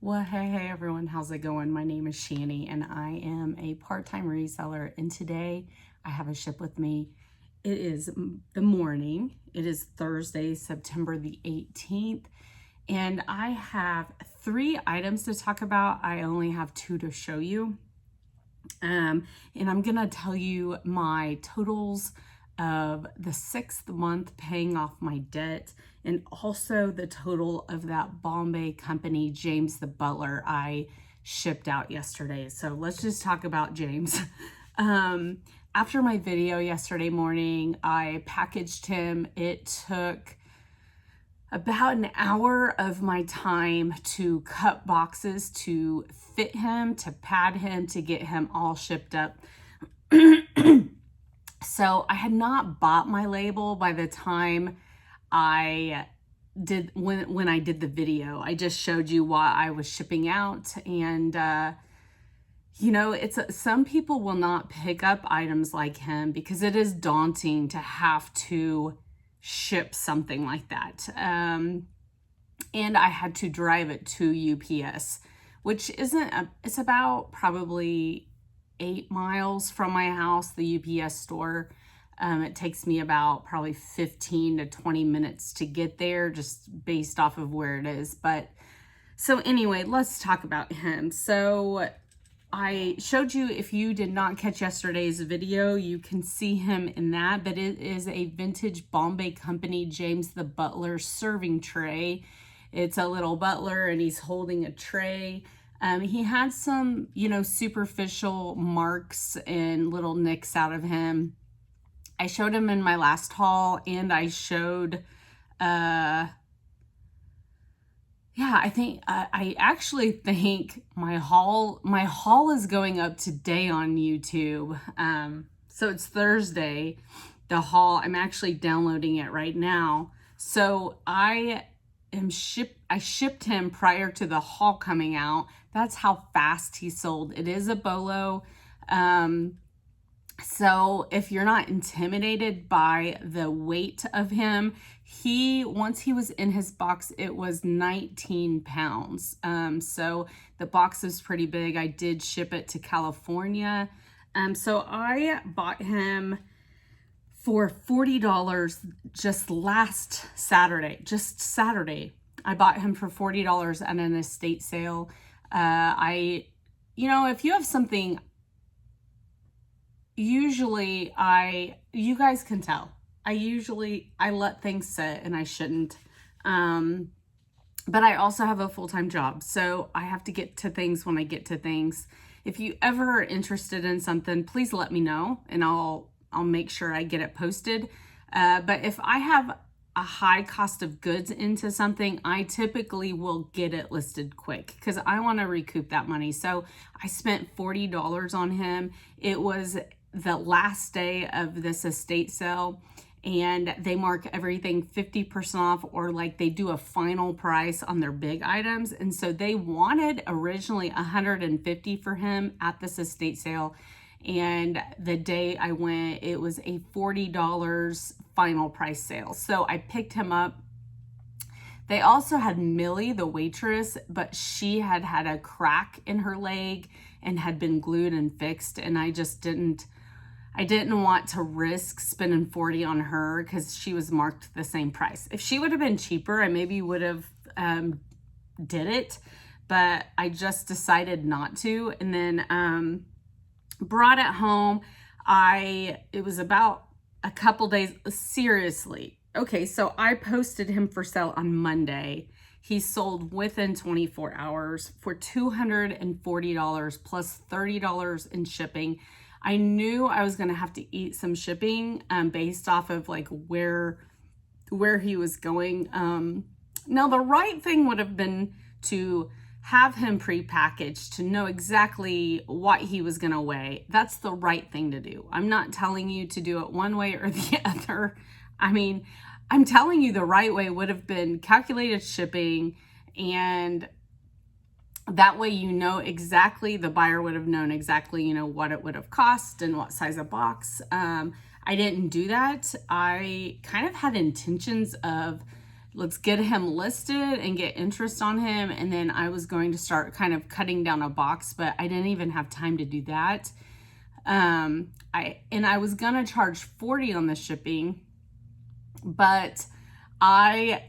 Well, hey everyone, how's it going? My name is Shani and I am a part-time reseller, and today I have a ship with me. It is the morning. It is Thursday, September the 18th, and I have 3 items to talk about. I only have 2 to show you. And I'm gonna tell you my totals of the 6th month paying off my debt, and also the total of that Bombay company, James the Butler, I shipped out yesterday. So let's just talk about James. After my video yesterday morning, I packaged him. It took about an hour of my time to cut boxes, to fit him, to pad him, to get him all shipped up. So I had not bought my label by the time I did, when I did the video. I just showed you what I was shipping out. And it's some people will not pick up items like him because it is daunting to have to ship something like that. And I had to drive it to UPS, which it's about probably 8 miles from my house, the UPS store. It takes me about probably 15 to 20 minutes to get there, just based off of where it is. But so anyway, let's talk about him. So I showed you, if you did not catch yesterday's video, you can see him in that, but it is a vintage Bombay company James the Butler serving tray. It's a little butler and he's holding a tray. He had some, superficial marks and little nicks out of him. I showed him in my last haul, and I showed, I actually think my haul is going up today on YouTube. So it's Thursday, the haul. I'm actually downloading it right now. So I shipped him prior to the haul coming out. That's how fast he sold. It is a BOLO. So if you're not intimidated by the weight of him, once he was in his box, it was 19 pounds. So the box is pretty big. I did ship it to California. So I bought him for $40 just Saturday. I bought him for $40 at an estate sale. If you have something, usually you guys can tell. I let things sit and I shouldn't. But I also have a full-time job, so I have to get to things when I get to things. If you ever are interested in something, please let me know and I'll make sure I get it posted. But if I have a high cost of goods into something, I typically will get it listed quick because I want to recoup that money. So I spent $40 on him. It was the last day of this estate sale, and they mark everything 50% off, or like they do a final price on their big items. And so they wanted originally $150 for him at this estate sale. And the day I went, it was a $40 final price sale. So I picked him up. They also had Millie, the waitress, but she had had a crack in her leg and had been glued and fixed. And I didn't want to risk spending $40 on her because she was marked the same price. If she would have been cheaper, I maybe would have did it, but I just decided not to. And then brought it home. It was about a couple days, seriously. Okay, so I posted him for sale on Monday. He sold within 24 hours for $240 plus $30 in shipping. I knew I was going to have to eat some shipping based off of like where he was going. Now the right thing would have been to have him pre-packaged, to know exactly what he was going to weigh. That's the right thing to do. I'm not telling you to do it one way or the other. I mean, I'm telling you the right way would have been calculated shipping, and that way the buyer would have known exactly, what it would have cost and what size of box. I didn't do that. I kind of had intentions of let's get him listed and get interest on him. And then I was going to start kind of cutting down a box, but I didn't even have time to do that. I was gonna charge $40 on the shipping, but I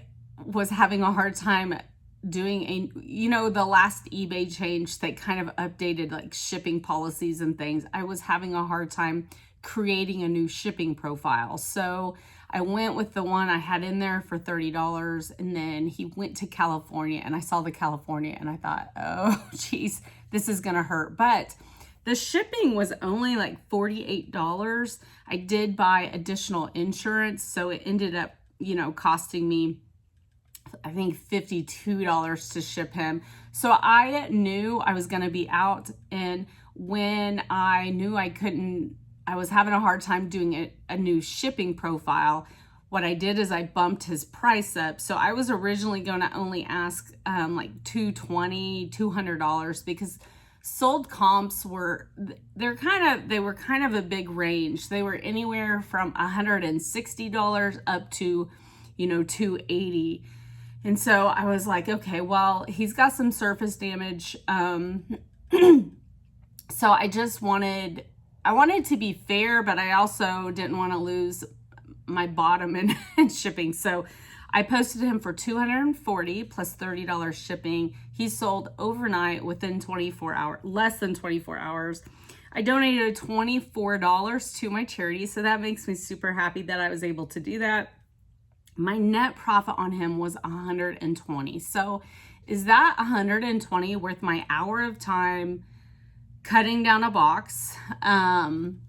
was having a hard time doing the last eBay change that kind of updated like shipping policies and things. I was having a hard time creating a new shipping profile. So I went with the one I had in there for $30, and then he went to California, and I saw the California and I thought, oh geez, this is gonna hurt. But the shipping was only like $48. I did buy additional insurance, so it ended up, costing me, I think, $52 to ship him. So I knew I was going to be out. And when I knew I was having a hard time doing a new shipping profile, what I did is I bumped his price up. So I was originally going to only ask like $220, $200, because sold comps were kind of a big range. They were anywhere from $160 up to, $280. And so I was like, okay, well, he's got some surface damage. So I wanted to be fair, but I also didn't want to lose my bottom in shipping. So I posted him for $240 plus $30 shipping. He sold overnight within 24 hours, less than 24 hours. I donated $24 to my charity, so that makes me super happy that I was able to do that. My net profit on him was $120. So is that $120 worth my hour of time cutting down a box and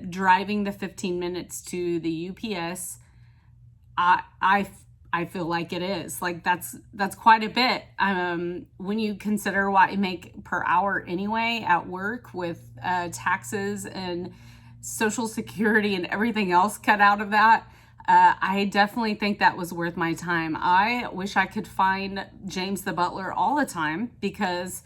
driving the 15 minutes to the UPS? I feel like it is. Like that's quite a bit. When you consider what I make per hour anyway at work with taxes and Social Security and everything else cut out of that, I definitely think that was worth my time. I wish I could find James the Butler all the time, because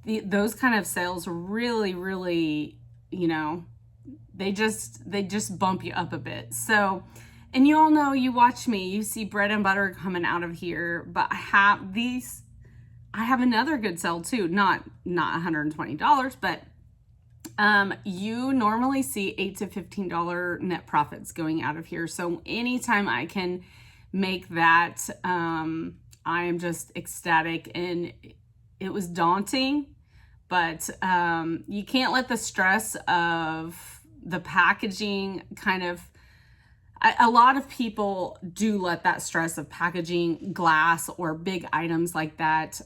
those kind of sales really, really, they just bump you up a bit. So, and you all know, you watch me, you see bread and butter coming out of here, but I have another good sale too. Not $120, but you normally see $8 to $15 net profits going out of here. So anytime I can make that, I am just ecstatic. And it was daunting, but you can't let the stress of the packaging a lot of people do let that stress of packaging glass or big items like that.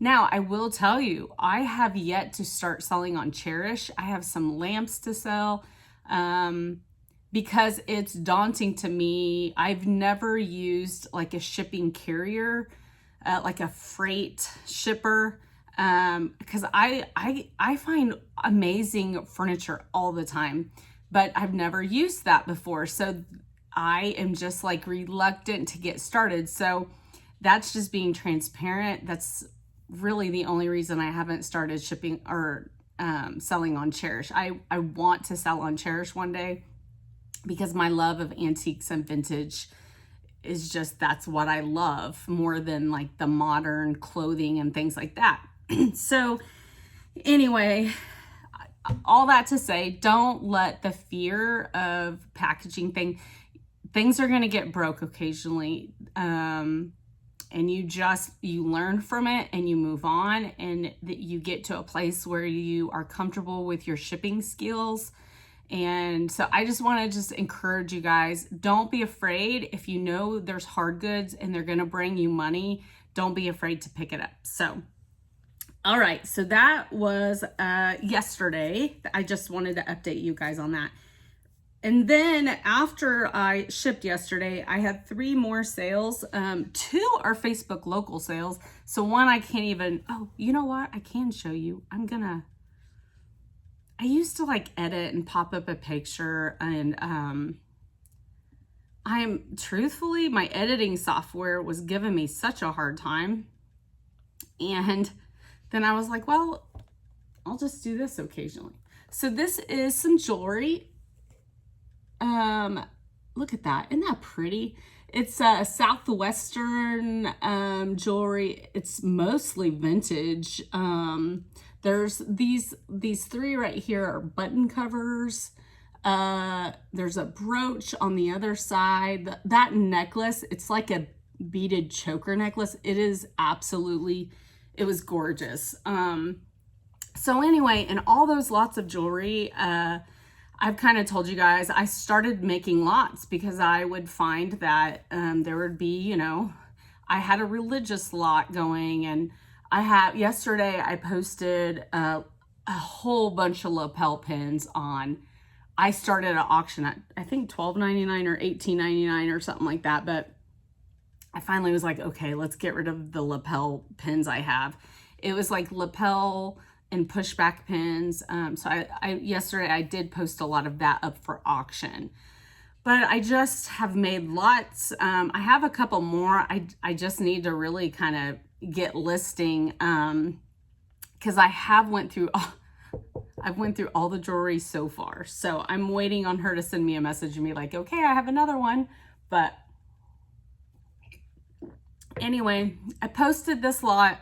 Now, I will tell you, I have yet to start selling on Cherish. I have some lamps to sell because it's daunting to me. I've never used like a shipping carrier, like a freight shipper, because I find amazing furniture all the time, but I've never used that before. So I am just like reluctant to get started. So that's just being transparent. That's really the only reason I haven't started shipping or selling on Cherish. I want to sell on Cherish one day, because my love of antiques and vintage is just, that's what I love more than like the modern clothing and things like that. So anyway, all that to say, don't let the fear of packaging things are going to get broke occasionally. And you learn from it and you move on, and that you get to a place where you are comfortable with your shipping skills. And so I just want to encourage you guys, don't be afraid. If you know there's hard goods and they're going to bring you money, don't be afraid to pick it up. So all right, so that was yesterday. I just wanted to update you guys on that. And then after I shipped yesterday, I had 3 more sales. 2 are Facebook local sales. So one I can't even, oh, you know what? I can show you. I used to like edit and pop up a picture, and truthfully, my editing software was giving me such a hard time. And then I was like, well, I'll just do this occasionally. So this is some jewelry. Look at that. Isn't that pretty? It's Southwestern jewelry. It's mostly vintage. There's these three right here are button covers. There's a brooch on the other side. That necklace, it's like a beaded choker necklace. It is absolutely, it was gorgeous. So anyway, and all those lots of jewelry, I've kind of told you guys, I started making lots because I would find that there would be, you know, I had a religious lot going, and yesterday I posted a whole bunch of lapel pins on. I started an auction at, I think, $12.99 or $18.99 or something like that, but I finally was like, okay, let's get rid of the lapel pins I have. It was like lapel and pushback pins. So yesterday I did post a lot of that up for auction, but I just have made lots. I have a couple more. I just need to really kind of get listing, because I've went through all the jewelry so far. So I'm waiting on her to send me a message and be like, okay, I have another one. But anyway, I posted this lot.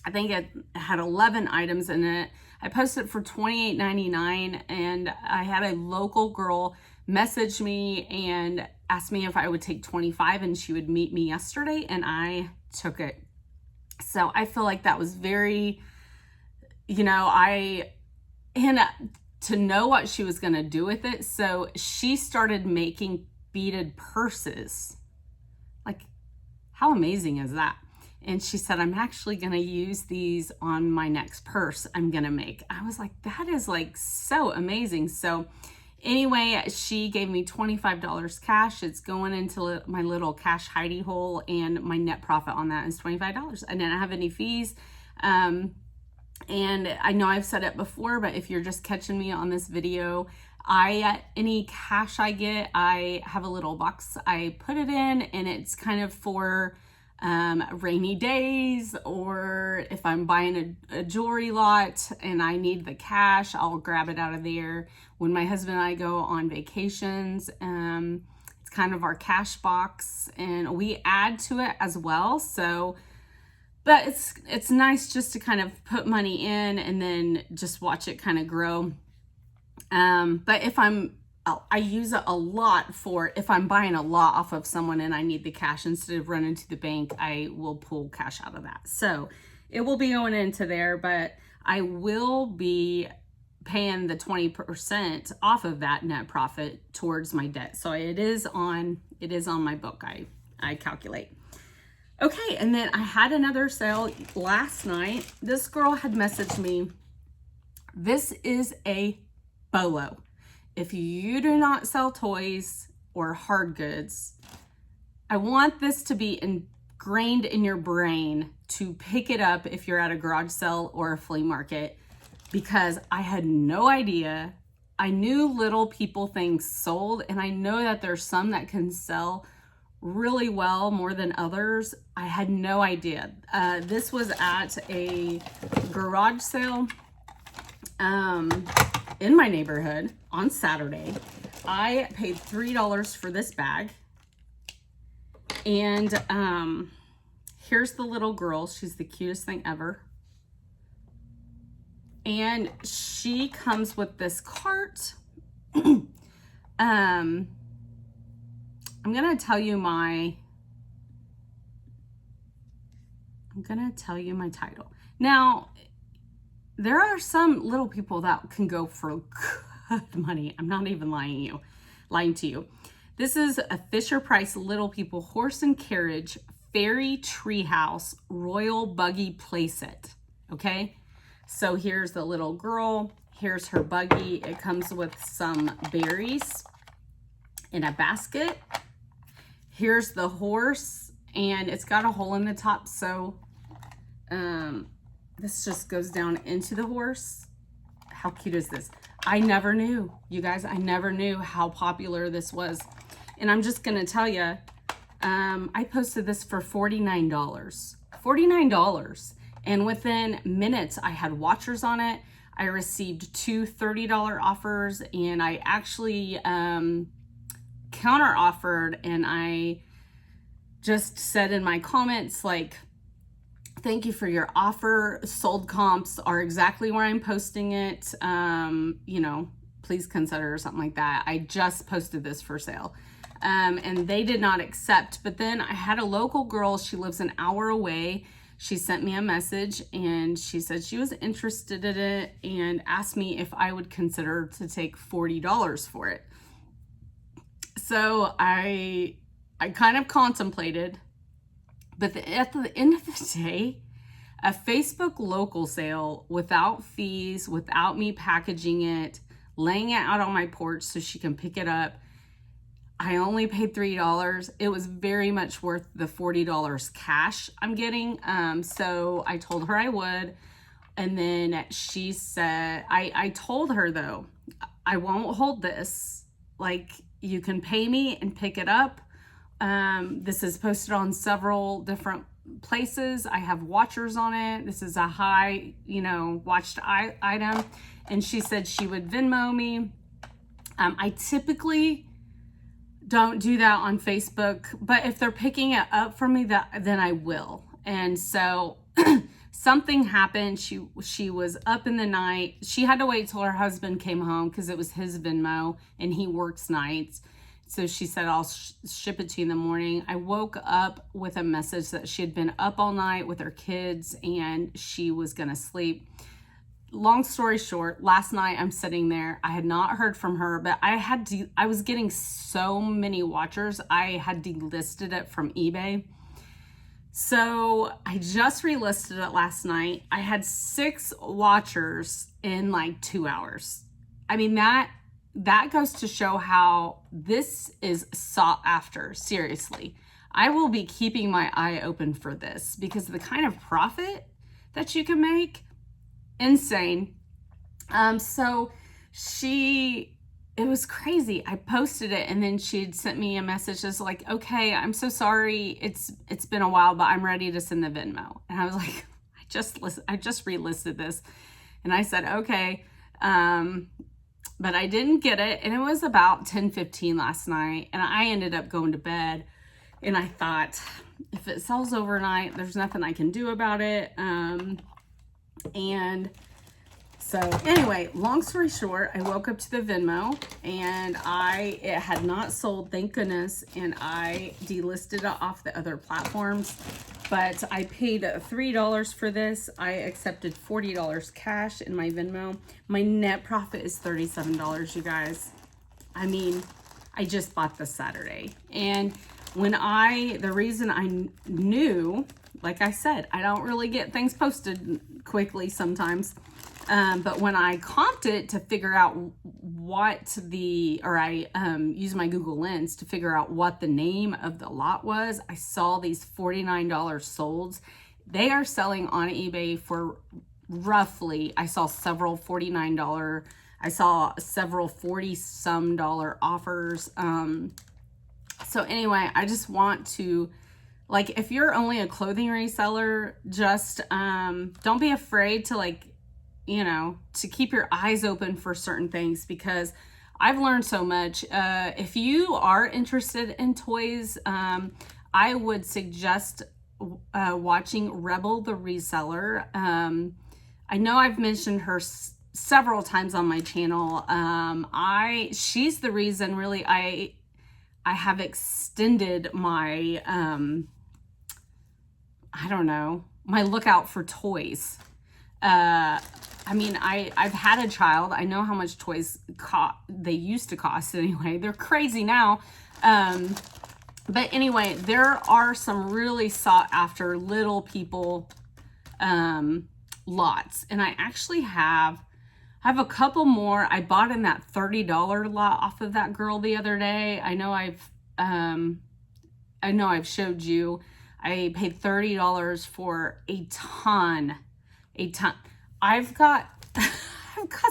I think it had 11 items in it. I posted it for $28.99, and I had a local girl message me and asked me if I would take 25, and she would meet me yesterday, and I took it. So I feel like that was very, you know, to know what she was gonna do with it. So she started making beaded purses. Like, how amazing is that? And she said, I'm actually going to use these on my next purse I'm going to make. I was like, that is like so amazing. So anyway, she gave me $25 cash. It's going into my little cash hidey hole, and my net profit on that is $25. I didn't have any fees. And I know I've said it before, but if you're just catching me on this video, any cash I get, I have a little box I put it in, and it's kind of for rainy days, or if I'm buying a jewelry lot and I need the cash, I'll grab it out of there. When my husband and I go on vacations, it's kind of our cash box, and we add to it as well. So, but it's nice just to kind of put money in and then just watch it kind of grow. But I use it a lot for if I'm buying a lot off of someone and I need the cash, instead of running to the bank, I will pull cash out of that. So it will be going into there, but I will be paying the 20% off of that net profit towards my debt. So it is on my book. I calculate. Okay. And then I had another sale last night. This girl had messaged me. This is a BOLO. If you do not sell toys or hard goods, I want this to be ingrained in your brain to pick it up if you're at a garage sale or a flea market, because I had no idea. I knew Little People things sold, and I know that there's some that can sell really well, more than others. I had no idea. This was at a garage sale in my neighborhood on Saturday. I paid $3 for this bag. And here's the little girl. She's the cutest thing ever. And she comes with this cart. I'm gonna tell you my title. Now, there are some Little People that can go for good money. I'm not even lying to you. This is a Fisher-Price Little People horse and carriage fairy treehouse royal buggy playset. Okay, so here's the little girl. Here's her buggy. It comes with some berries in a basket. Here's the horse, and it's got a hole in the top, so this just goes down into the horse. How cute is this? I never knew, you guys, I never knew how popular this was. And I'm just gonna tell you, I posted this for $49. $49. And within minutes, I had watchers on it. I received two $30 offers, and I actually counter offered, and I just said in my comments, like, thank you for your offer. Sold comps are exactly where I'm posting it. You know, please consider, or something like that. I just posted this for sale. And they did not accept. But then I had a local girl, she lives an hour away. She sent me a message and she said she was interested in it and asked me if I would consider to take $40 for it. So I kind of contemplated, but at the end of the day, a Facebook local sale without fees, without me packaging it, laying it out on my porch so she can pick it up, I only paid $3. It was very much worth the $40 cash I'm getting. So I told her I would. And then she said, I told her though, I won't hold this. Like, you can pay me and pick it up. This is posted on several different places. I have watchers on it. This is a high, you know, watched item. And she said she would Venmo me. I typically don't do that on Facebook, but if they're picking it up for me, then I will. And so something happened. She was up in the night. She had to wait till her husband came home because it was his Venmo and he works nights. So she said, I'll ship it to you in the morning. I woke up with a message that she had been up all night with her kids and she was going to sleep. Long story short, last night I'm sitting there. I had not heard from her, but I was getting so many watchers. I had delisted it from eBay. So I just relisted it last night. I had 6 watchers in like 2 hours. I mean, that goes to show how this is sought after. Seriously, I will be keeping my eye open for this because the kind of profit that you can make, insane. So it was crazy. I posted it and then she'd sent me a message just like, okay, I'm so sorry. It's been a while, but I'm ready to send the Venmo. And I was like, I just relisted this. And I said, okay. But I didn't get it. And it was about 10:15 last night. And I ended up going to bed. And I thought, if it sells overnight, there's nothing I can do about it. And so anyway, long story short, I woke up to the Venmo and it had not sold, thank goodness. And I delisted it off the other platforms, but I paid $3 for this. I accepted $40 cash in my Venmo. My net profit is $37, you guys. I mean, I just bought this Saturday. And the reason I knew, like I said, I don't really get things posted quickly sometimes. But when I comped it to figure out I used my Google Lens to figure out what the name of the lot was, I saw these $49 solds. They are selling on eBay for roughly, I saw several $49, I saw several $40-some offers. So anyway, I just want to, like, if you're only a clothing reseller, just don't be afraid to, like, you know, to keep your eyes open for certain things, because I've learned so much. If you are interested in toys, I would suggest watching Rebel the Reseller. I know I've mentioned her several times on my channel. She's the reason really I have extended my, I don't know, my lookout for toys. I mean, I've had a child. I know how much toys they used to cost anyway. They're crazy now. But anyway, there are some really sought after little people lots. And I actually have a couple more. I bought in that $30 lot off of that girl the other day. I know I've showed you. I paid $30 for a ton. I've got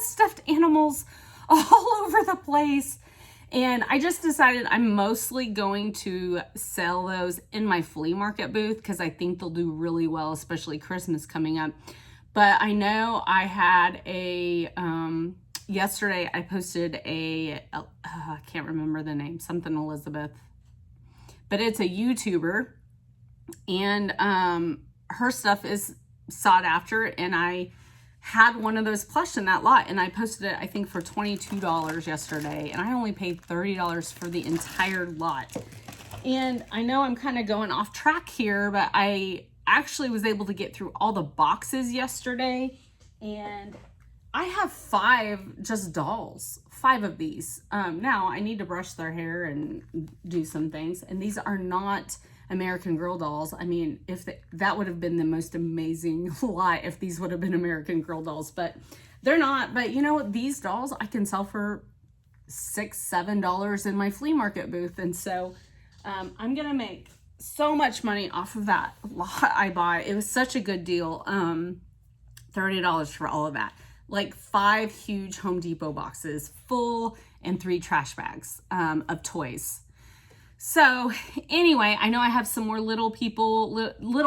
stuffed animals all over the place, and I just decided I'm mostly going to sell those in my flea market booth because I think they'll do really well, especially Christmas coming up. But I know I had a yesterday I posted I can't remember the name, something Elizabeth, but it's a YouTuber, and her stuff is sought after, and I had one of those plush in that lot, and I posted it, I think, for $22 yesterday, and I only paid $30 for the entire lot. And I know I'm kind of going off track here, but I actually was able to get through all the boxes yesterday, and I have 5 just dolls, 5 of these. Now I need to brush their hair and do some things, and these are not American Girl dolls. I mean, that would have been the most amazing lot if these would have been American Girl dolls, but they're not. But you know what? These dolls I can sell for $6, $7 in my flea market booth, and so I'm gonna make so much money off of that lot I bought. It was such a good deal. $30 for all of that. Like 5 huge Home Depot boxes full and 3 trash bags of toys. So anyway, I know I have some more little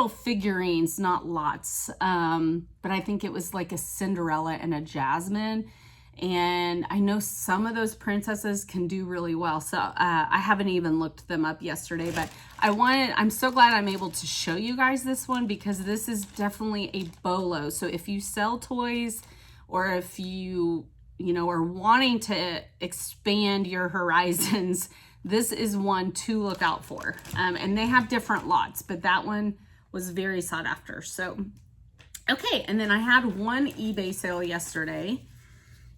figurines, not lots, but I think it was like a Cinderella and a Jasmine. And I know some of those princesses can do really well. So I haven't even looked them up yesterday, but I'm so glad I'm able to show you guys this one, because this is definitely a BOLO. So if you sell toys, or if you are wanting to expand your horizons, this is one to look out for. And they have different lots, but that one was very sought after. So, okay. And then I had one eBay sale yesterday.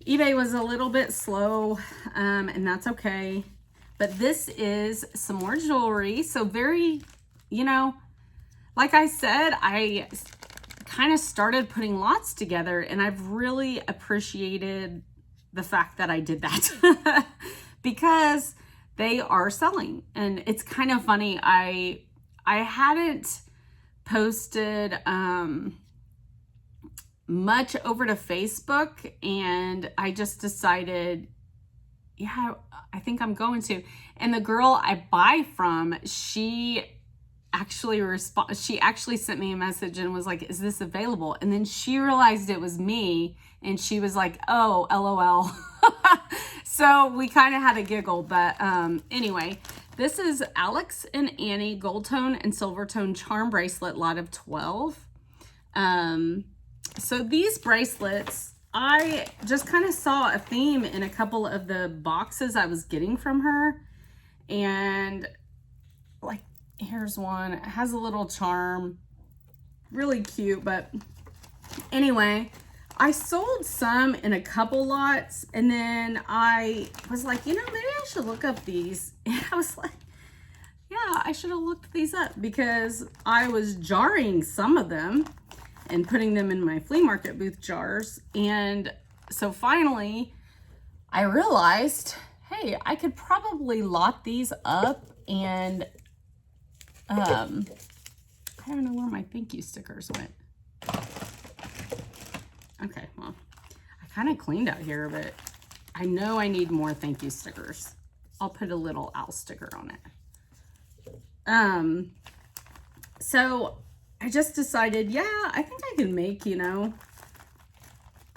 eBay was a little bit slow, and that's okay. But this is some more jewelry. So very, like I said, I kind of started putting lots together, and I've really appreciated the fact that I did that because they are selling. And it's kind of funny. I hadn't posted much over to Facebook, and I just decided, yeah, I think I'm going to. And the girl I buy from, she actually sent me a message and was like, is this available? And then she realized it was me, and she was like, oh, LOL. So we kind of had a giggle, but anyway, this is Alex and Annie gold tone and silver tone charm bracelet, lot of 12. So these bracelets, I just kind of saw a theme in a couple of the boxes I was getting from her, and like, here's one. It has a little charm, really cute. But anyway, I sold some in a couple lots, and then I was like, maybe I should look up these. And I was like, yeah, I should have looked these up, because I was jarring some of them and putting them in my flea market booth jars. And so finally I realized, hey, I could probably lot these up, and I don't know where my thank you stickers went. Okay, well, I kind of cleaned out here, but I know I need more thank you stickers. I'll put a little owl sticker on it. So I just decided, yeah, I think I can make, a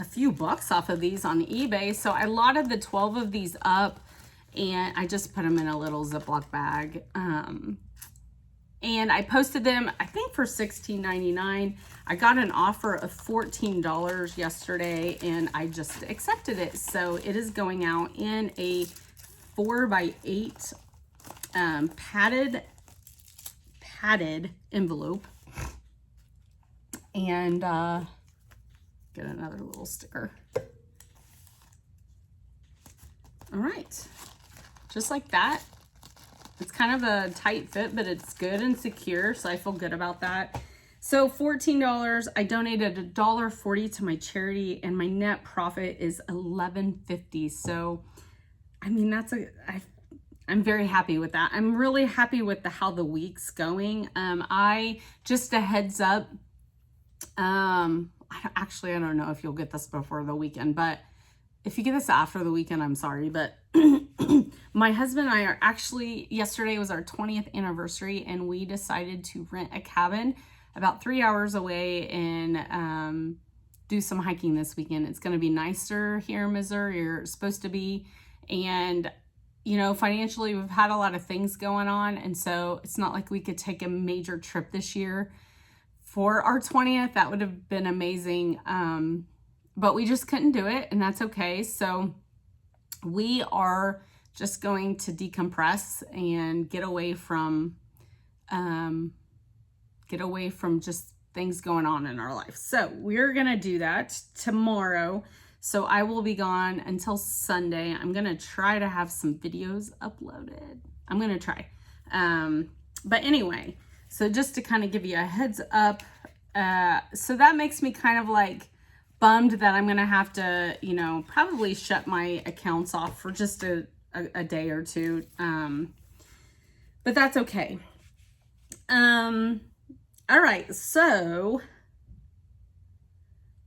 few bucks off of these on eBay. So I lotted the 12 of these up, and I just put them in a little Ziploc bag. And I posted them, I think, for $16.99. I got an offer of $14 yesterday, and I just accepted it. So it is going out in a 4x8 padded envelope. And get another little sticker. All right, just like that. It's kind of a tight fit, but it's good and secure, so I feel good about that. So $14, I donated $1.40 to my charity, and my net profit is $11.50. So, I mean, I'm very happy with that. I'm really happy with how the week's going. Just a heads up, I don't know if you'll get this before the weekend, but if you get this after the weekend, I'm sorry, but my husband and I are yesterday was our 20th anniversary, and we decided to rent a cabin about 3 hours away in do some hiking this weekend. It's going to be nicer here in Missouri. You're supposed to be. And, you know, financially, we've had a lot of things going on. And so it's not like we could take a major trip this year for our 20th. That would have been amazing. But we just couldn't do it, and that's okay. So we are just going to decompress and get away from just things going on in our life. So we're going to do that tomorrow. So I will be gone until Sunday. I'm going to try to have some videos uploaded. I'm going to try. But anyway, so just to kind of give you a heads up, so that makes me kind of like bummed that I'm going to have to, you know, probably shut my accounts off for just a day or two. But that's okay. All right, so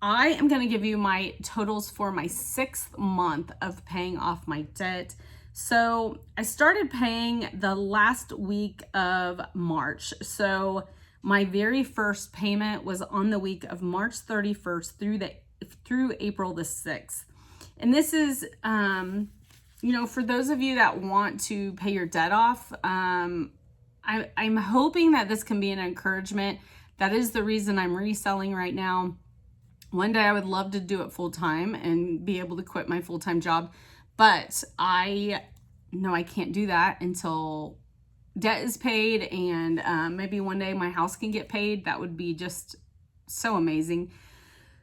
I am going to give you my totals for my 6th month of paying off my debt. So I started paying the last week of March. So my very first payment was on the week of March 31st through April the 6th. And this is, you know, for those of you that want to pay your debt off, I'm hoping that this can be an encouragement. That is the reason I'm reselling right now. One day I would love to do it full time and be able to quit my full-time job, but I know I can't do that until debt is paid, and maybe one day my house can get paid. That would be just so amazing.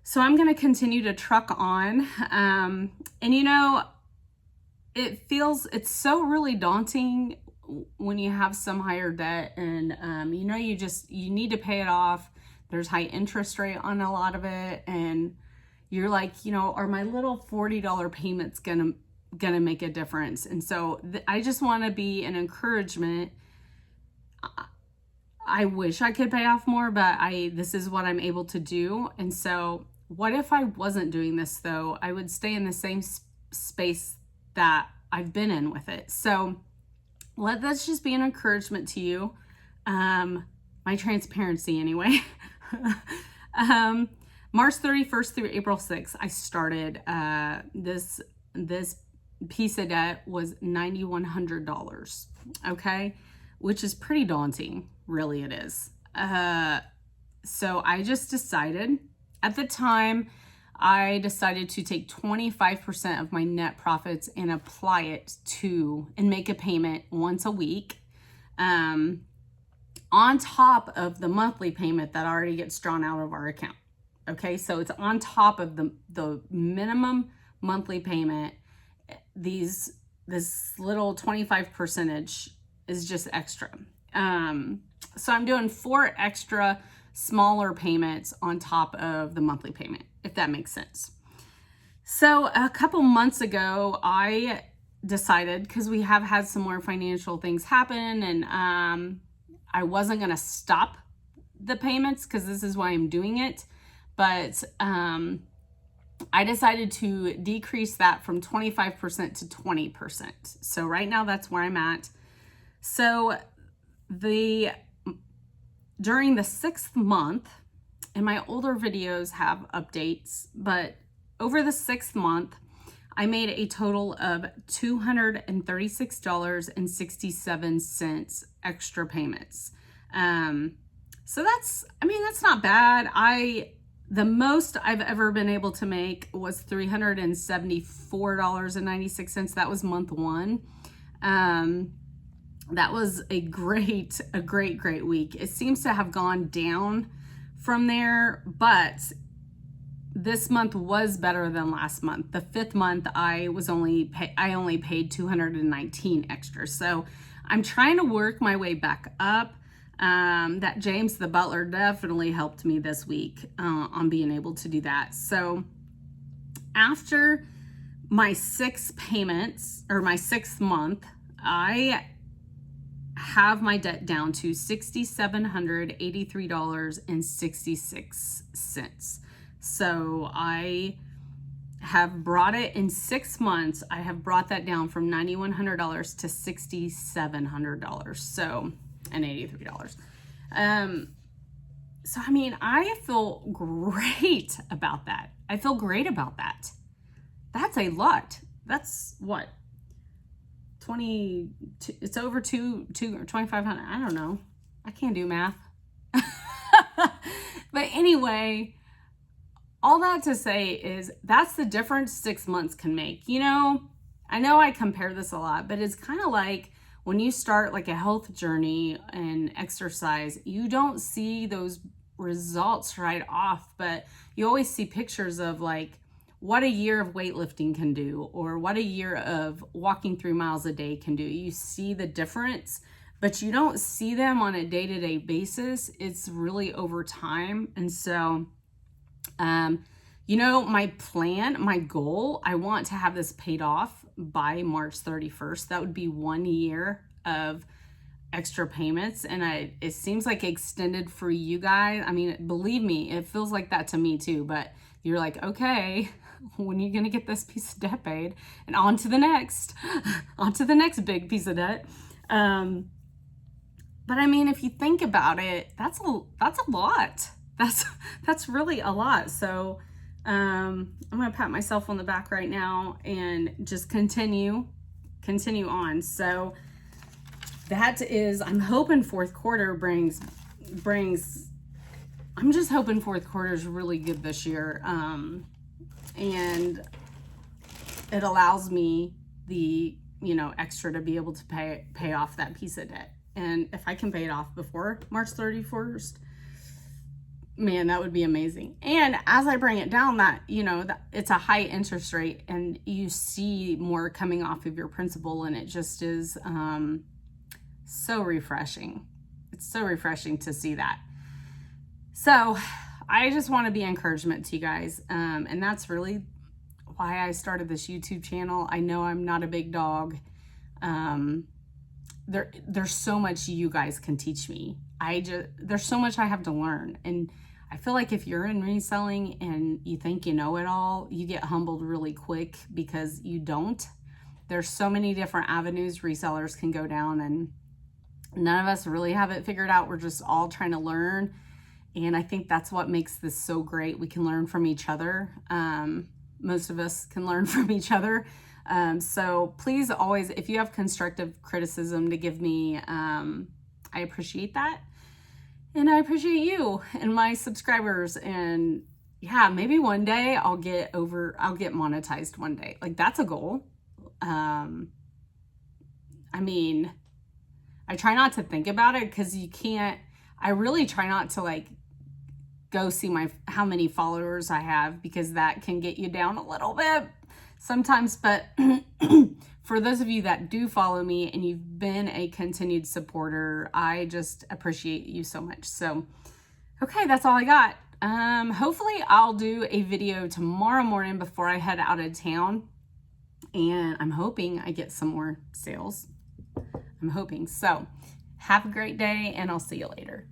So I'm going to continue to truck on. And you know, it's so really daunting when you have some higher debt, and you know, you need to pay it off. There's high interest rate on a lot of it, and you're like, you know, are my little $40 payments gonna make a difference? And so I just want to be an encouragement. I wish I could pay off more, but this is what I'm able to do. And so what if I wasn't doing this though? I would stay in the same space that I've been in with it. So let this just be an encouragement to you. My transparency anyway. March 31st through April 6th, I started, this piece of debt was $9,100. Okay. Which is pretty daunting. Really it is. So I just decided at the time, I decided to take 25% of my net profits and apply it and make a payment once a week, on top of the monthly payment that already gets drawn out of our account. Okay, so it's on top of the minimum monthly payment. This little 25% is just extra. So I'm doing 4 extra smaller payments on top of the monthly payment, if that makes sense. So a couple months ago, I decided, because we have had some more financial things happen, and I wasn't going to stop the payments because this is why I'm doing it. But I decided to decrease that from 25% to 20%. So right now that's where I'm at. So during the 6th month, and my older videos have updates, but over the 6th month, I made a total of $236.67 extra payments. So that's not bad. The most I've ever been able to make was $374.96. That was month 1. That was a great week. It seems to have gone down from there, but this month was better than last month. The 5th month, I only paid $219 extra. So I'm trying to work my way back up. That James the butler definitely helped me this week on being able to do that. So after my 6 payments, or my 6th month, I have my debt down to $6,783.66. So I have brought it in 6 months. I have brought that down from $9,100 to $6,700. So, and $83. So, I mean, I feel great about that. I feel great about that. That's a lot. That's what? 20, it's over two or 2,500. I don't know. I can't do math. But anyway, all that to say is that's the difference 6 months can make. You know, I know I compare this a lot, but it's kind of like when you start like a health journey and exercise, you don't see those results right off, but you always see pictures of like what a year of weightlifting can do or what a year of walking 3 miles a day can do. You see the difference, but you don't see them on a day-to-day basis. It's really over time. And so you know, my plan, my goal, I want to have this paid off by March 31st. That would be 1 year of extra payments. And it seems like extended for you guys. I mean, believe me, it feels like that to me too. But you're like, okay, when are you going to get this piece of debt paid? And on to the next, on to the next big piece of debt. But I mean, if you think about it, that's a lot. That's really a lot. So I'm gonna pat myself on the back right now and just continue on. So that is, I'm hoping fourth quarter brings I'm just hoping fourth quarter is really good this year, and it allows me the extra to be able to pay off that piece of debt. And if I can pay it off before March 31st, man, that would be amazing. And as I bring it down, that it's a high interest rate and you see more coming off of your principal, and it just is so refreshing. It's so refreshing to see that. So I just want to be encouragement to you guys, and that's really why I started this YouTube channel. I know I'm not a big dog. There's so much you guys can teach me. There's so much I have to learn. And I feel like if you're in reselling and you think you know it all, you get humbled really quick because you don't. There's so many different avenues resellers can go down, and none of us really have it figured out. We're just all trying to learn. And I think that's what makes this so great. We can learn from each other. Most of us can learn from each other. So please always, if you have constructive criticism to give me, I appreciate that. And I appreciate you and my subscribers. And yeah, maybe one day I'll get monetized one day. Like, that's a goal. I mean, I try not to think about it because I really try not to like go see how many followers I have, because that can get you down a little bit sometimes. But for those of you that do follow me and you've been a continued supporter, I just appreciate you so much. So, okay, that's all I got. Hopefully I'll do a video tomorrow morning before I head out of town, and I'm hoping I get some more sales. I'm hoping. So have a great day, and I'll see you later.